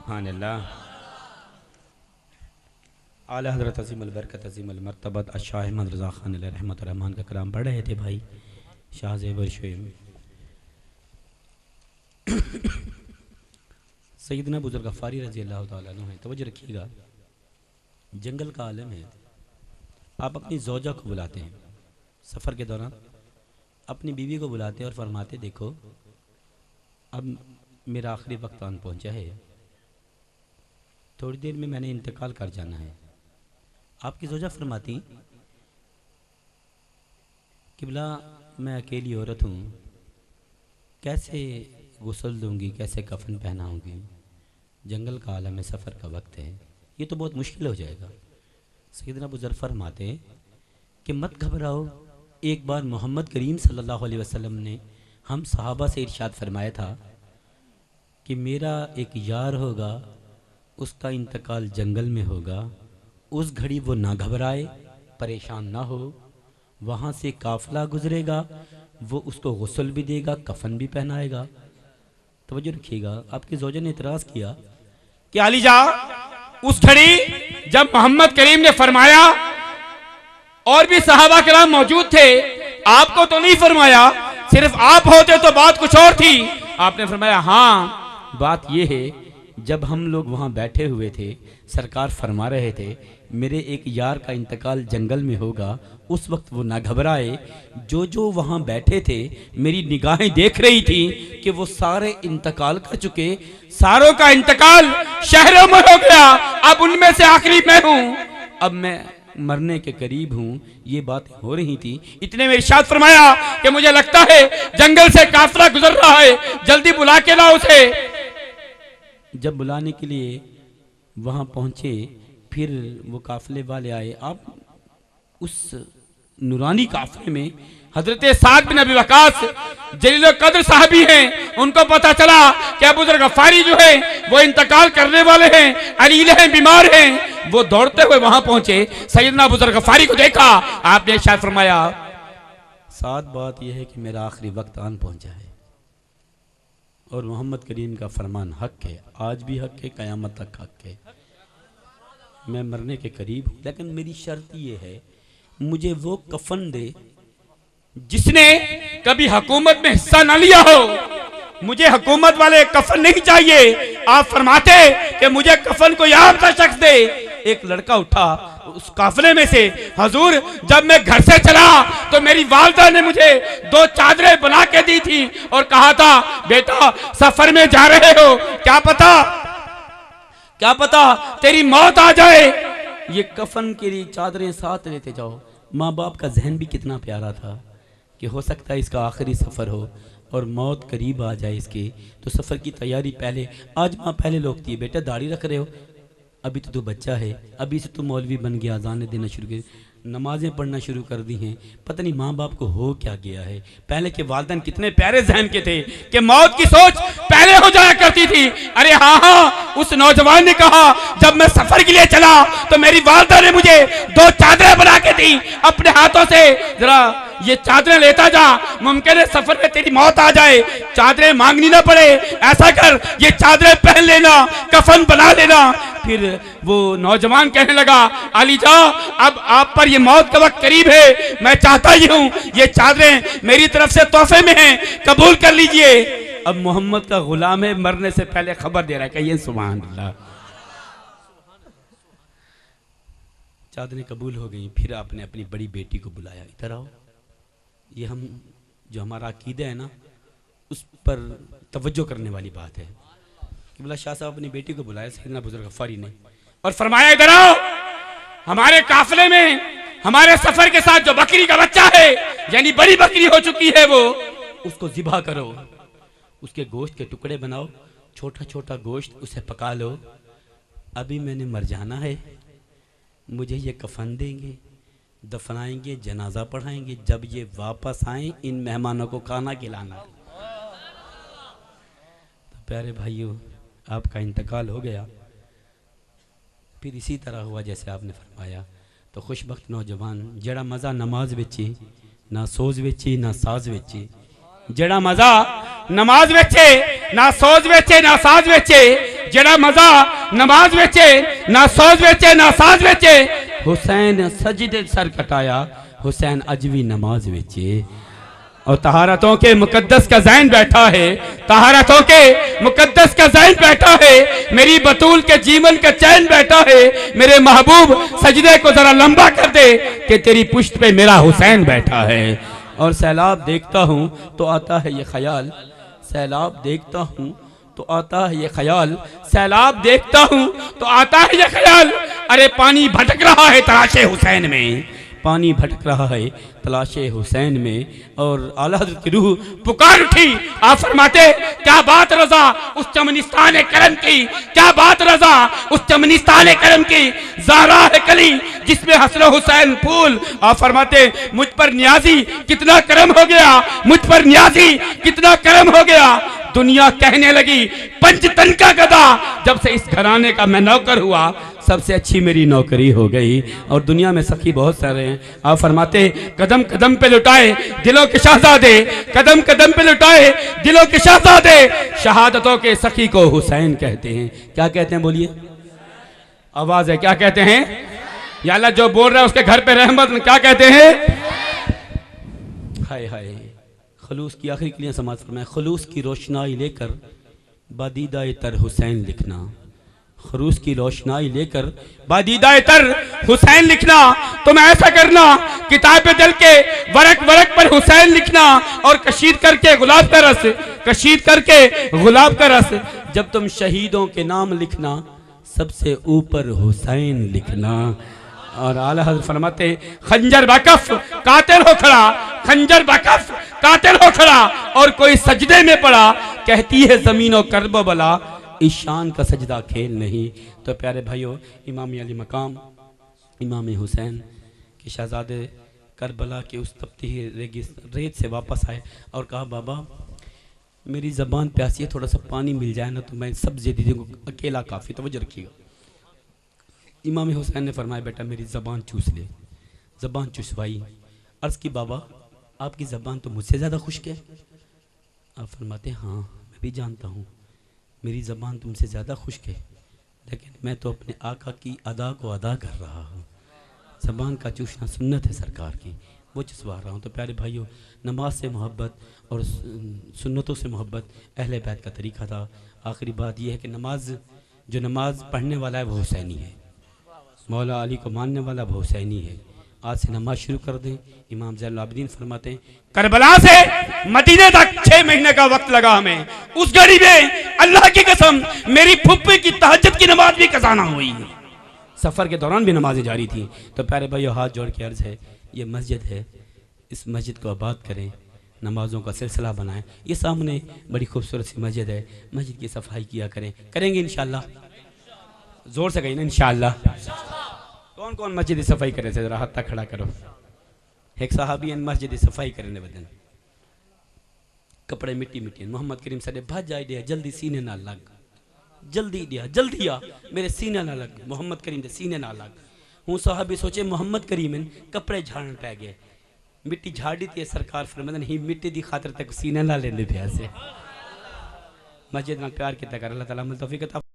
सुभान अल्लाह। आला हज़रत अज़ीमुल बरकत अज़ीमुल मर्तबत शाह अहमद रज़ा खान रहमतुर रहमान का कलाम पढ़ रहे थे भाई शाह ज़ेबर शुएब। सैयदना बुज़ुर्ग गफ़ारी रज़ी अल्लाह ताला अन्हु है। तवज्जो रखिएगा, जंगल का आलम है। आप अपनी ज़ौजा को बुलाते हैं सफ़र के दौरान, अपनी बीवी को बुलाते हैं और फरमाते देखो अब मेरा आखिरी वक्त आन पहुँचा है, थोड़ी देर में मैंने इंतकाल कर जाना है। आपकी ज़ौजा फरमाती किबला मैं अकेली औरत हूँ, कैसे गुस्ल दूँगी, कैसे कफन पहनाऊँगी, जंगल का आलम है, सफ़र का वक्त है, ये तो बहुत मुश्किल हो जाएगा। सैयदना बुज़ुर्ग फरमाते कि मत घबराओ। एक बार मोहम्मद करीम सल्लल्लाहु अलैहि वसल्लम ने हम सहाबा से इरशाद फरमाया था कि मेरा एक यार होगा, उसका इंतकाल जंगल में होगा, उस घड़ी वो ना घबराए, परेशान ना हो, वहाँ से काफ़िला गुजरेगा, वो उसको गुस्ल भी देगा, कफन भी पहनाएगा। तवज्जो रखिएगा, आपकी ज़ौजा ने इतराज़ किया कि अली जा, उस घड़ी जब मोहम्मद करीम ने फरमाया और भी सहाबा किराम मौजूद थे, आपको तो नहीं फरमाया, सिर्फ आप होते तो बात कुछ और थी। आपने फरमाया हाँ बात यह है, जब हम लोग वहाँ बैठे हुए थे, सरकार फरमा रहे थे मेरे एक यार का इंतकाल जंगल में होगा, उस वक्त वो ना घबराए। जो जो वहाँ बैठे थे मेरी निगाहें देख रही थी कि वो सारे इंतकाल कर चुके, सारों का इंतकाल शहरों में हो गया, अब उनमें से आखिरी मैं हूँ, अब मैं मरने के करीब हूँ। ये बातें हो रही थी, इतने में इरशाद फरमाया कि मुझे लगता है जंगल से काफिला गुजर रहा है, जल्दी बुला के लाओ उसे। जब बुलाने के लिए वहाँ पहुँचे, फिर वो काफिले वाले आए। आप उस नूरानी काफिले में हजरत साद बिन अबी वक़ास जलील कद्र साहबी हैं, उनको पता चला कि अबू ज़र गफ़ारी जो है वो इंतकाल करने वाले हैं, अलील हैं, बीमार हैं। वो दौड़ते हुए वहां पहुंचे, सैयदना अबू ज़र गफ़ारी को देखा, आपने इरशाद फरमाया साद बात यह है कि मेरा आखिरी वक्त आन पहुंचा है और मोहम्मद करीम का फरमान हक है, आज भी हक है, क़यामत तक हक है। मैं मरने के करीब हूँ, लेकिन मेरी शर्त ये है मुझे वो कफन दे जिसने कभी हुकूमत में हिस्सा न लिया हो। मुझे हुकूमत वाले कफन नहीं चाहिए। आप फरमाते कि मुझे कफन को याद का शख्स दे। एक लड़का उठा उस काफिले में से, हजूर जब मैं घर से चला तो मेरी वालिदा ने मुझे 2 चादरें बना के दी थी और कहा था बेटा सफर में जा रहे हो, क्या पता तेरी मौत आ जाए, ये कफन के लिए चादरें साथ लेते जाओ। माँ बाप का जहन भी कितना प्यारा था कि हो सकता है इसका आखिरी सफ़र हो और मौत करीब आ जाए इसके, तो सफ़र की तैयारी पहले। आज माँ पहले लोग थी बेटा दाढ़ी रख रहे हो, अभी तो तू बच्चा है, अभी से तू मौलवी बन गया, अज़ानें देना शुरू कर, नमाजें पढ़ना शुरू कर दी हैं। पता नहीं माँ बाप को हो क्या गया है। पहले के वालिदैन कितने प्यारे जहन के थे कि मौत की सोच पहले हो जाया करती थी। अरे हाँ, उस नौजवान ने कहा जब मैं सफर के लिए चला तो मेरी वालिदा ने मुझे 2 चादरें बना के दी अपने हाथों से, जरा ये चादरें लेता जा, मुमकिन है सफर में तेरी मौत आ जाए, चादरें मांगनी ना पड़े, ऐसा कर ये चादरें पहन लेना, कफन बना लेना। फिर वो नौजवान कहने लगा अली जा, अब आप पर ये मौत का वक्त करीब है, मैं चाहता ही हूँ ये चादरें मेरी तरफ से तोहफे में हैं, कबूल कर लीजिए। अब मोहम्मद का गुलाम है, मरने से पहले खबर दे रहा है, कहिए सुभान अल्लाह। चादरें कबूल हो गई। फिर आपने अपनी बड़ी बेटी को बुलाया, इधर आओ, ये हम जो हमारा अकीदा है ना उस पर तवज्जो करने वाली बात है। किबला शाह साहब अपनी बेटी को बुलाया सैयदना बुज़ुर्ग गफ़ारी ने और फरमाया इधर आओ, हमारे काफिले में हमारे सफर के साथ जो बकरी का बच्चा है, यानी बड़ी बकरी हो चुकी है, वो उसको ज़िबा करो, उसके गोश्त के टुकड़े बनाओ, छोटा छोटा गोश्त, उसे पका लो। अभी मैंने मर जाना है, मुझे ये कफन देंगे, दफनाएंगे, जनाजा पढ़ाएंगे, जब ये वापस आए इन मेहमानों को खाना खिलाना। तो प्यारे भाइयों, आपका इंतकाल हो गया। फिर इसी तरह हुआ जैसे आपने फरमाया। तो खुशबख्त नौजवान जड़ा मज़ा नमाज विच ना सोज विच ना साज विच, जड़ा मज़ा नमाज विच ना सोज विच ना साज विच, जेड़ा मजा नमाज वेचे ना सोज वेचे ना साज वेचे। हुसैन सजदे सर कटाया, हुसैन अज भी नमाज वेचे। और तहारतों के मुकद्दस का ज़ैन बैठा है, तहारतों के मुकद्दस का ज़ैन बैठा है, मेरी बतूल के जीवन का चैन बैठा है। मेरे महबूब सजदे को जरा लंबा कर दे कि तेरी पुश्त पे मेरा हुसैन बैठा है। और सैलाब देखता हूँ तो आता है ये ख्याल, सैलाब देखता हूँ तो आता है ये ख्याल, सैलाब देखता हूँ तो आता है ये ख्याल। अरे पानी भटक रहा है तलाशे हुसैन में, पानी भटक रहा है तलाशे हुसैन में। और आला हज़रत की रूह पुकार उठी। आप फरमाते क्या बात रजा उस चमनिस्तान करम की, क्या बात रजा उस चमनिस्तान करम की, ज़हरा है कली जिसमें हसन हुसैन फूल। आप फरमाते मुझ पर नियाजी कितना करम हो गया, मुझ पर नियाजी कितना करम हो गया। दुनिया कहने लगी पंचतन का गदा, जब से इस घराने का मैं नौकर हुआ सबसे अच्छी मेरी नौकरी हो गई। और दुनिया में सखी बहुत सारे हैं। आप फरमाते कदम कदम पे लुटाए दिलों के शहजादे, कदम कदम पे लुटाए दिलों के शहजादे, शहादतों के सखी को हुसैन कहते हैं। क्या कहते हैं बोलिए, आवाज है, क्या कहते हैं? या अल्लाह जो बोल रहा है उसके घर पे रहमत, क्या कहते हैं? हाय हाय, खलूस की आखिरी क्लियां समाज फरमाए, खलूस की रोशनाई लेकर बादीदा तर हुसैन लिखना, खरूस की रोशनाई लेकर बादीदा तर हुसैन लिखना। तुम ऐसा करना किताब दिल के वरक वरक पर हुसैन लिखना, और कशीद करके गुलाब का रस, कशीद करके गुलाब का रस। जब तुम शहीदों के नाम लिखना सबसे ऊपर हुसैन लिखना। और आला हज़रत फरमाते खंजर बकफ कातिल हो खड़ा, खंजर बकफ कातिल हो खड़ा, और कोई सजदे में पड़ा कहती है जमीन और करब बला, ईशान का सजदा खेल नहीं। तो प्यारे भाइयों, इमाम अली मकाम इमाम हुसैन के शहजादे करबला के उस तपती रेत से वापस आए और कहा बाबा मेरी ज़बान प्यासी है, थोड़ा सा पानी मिल जाए ना तो मैं सब ज़िंदगी को अकेला काफ़ी, तवज्जो रखिएगा। इमाम हुसैन ने फरमाया बेटा मेरी ज़बान चूस ले, ज़बान चुसवाई। अर्ज़ की बाबा आपकी ज़बान तो मुझसे ज़्यादा खुश्क है। आप फरमाते हाँ मैं भी जानता हूँ मेरी ज़बान तुमसे ज़्यादा खुश्क है, लेकिन मैं तो अपने आका की अदा को अदा कर रहा हूँ। ज़बान का चूसना सुन्नत है सरकार की, वो चुसवा रहा हूँ। तो प्यारे भाइयों, नमाज से मोहब्बत और सुन्नतों से मोहब्बत अहले बैत का तरीका था। आखिरी बात यह है कि जो नमाज पढ़ने वाला है वो हुसैनी है, मौला अली को मानने वाला वो हुसैनी है। आज से नमाज शुरू कर दें। इमाम ज़ैनुल आबिदीन फरमाते हैं करबला से मदीने तक 6 महीने का वक्त लगा हमें। उस घड़ी में अल्लाह की कसम मेरी फुप्पी की तहज्जुद की नमाज भी कज़ा ना हुई, सफ़र के दौरान भी नमाजें जारी थी। तो प्यारे भाइयों, हाथ जोड़ के अर्ज़ है, ये मस्जिद है, इस मस्जिद को आबाद करें, नमाजों का सिलसिला बनाएं। ये सामने बड़ी खूबसूरत सी मस्जिद है, मस्जिद की सफाई किया करें, करेंगे इंशाअल्लाह, जोर से कहीं ना इंशाअल्लाह। कौन कौन मस्जिद की सफाई करे थे, जरा हाथ तक खड़ा करो। एक साहबी मस्जिद की सफाई करने बदन कपड़े मिट्टी मिट्टी, मोहम्मद करीम सदे भज जाए दिया जल्दी सीने ना लग, जल्दी दिया जल्दी आ मेरे सीने ना लग, मोहम्मद करीम दे सीने ना लग। हूँ साहबी सोचे मोहम्मद करीम कपड़े झाड़न पै गए, मिट्टी झाड़ दी थी सरकार फरमाते ही मिट्टी की खातर तक सीने ना लेंदे पे। मस्जिद नाल प्यार किया कर, अल्लाह ताला अमल तौफीक अता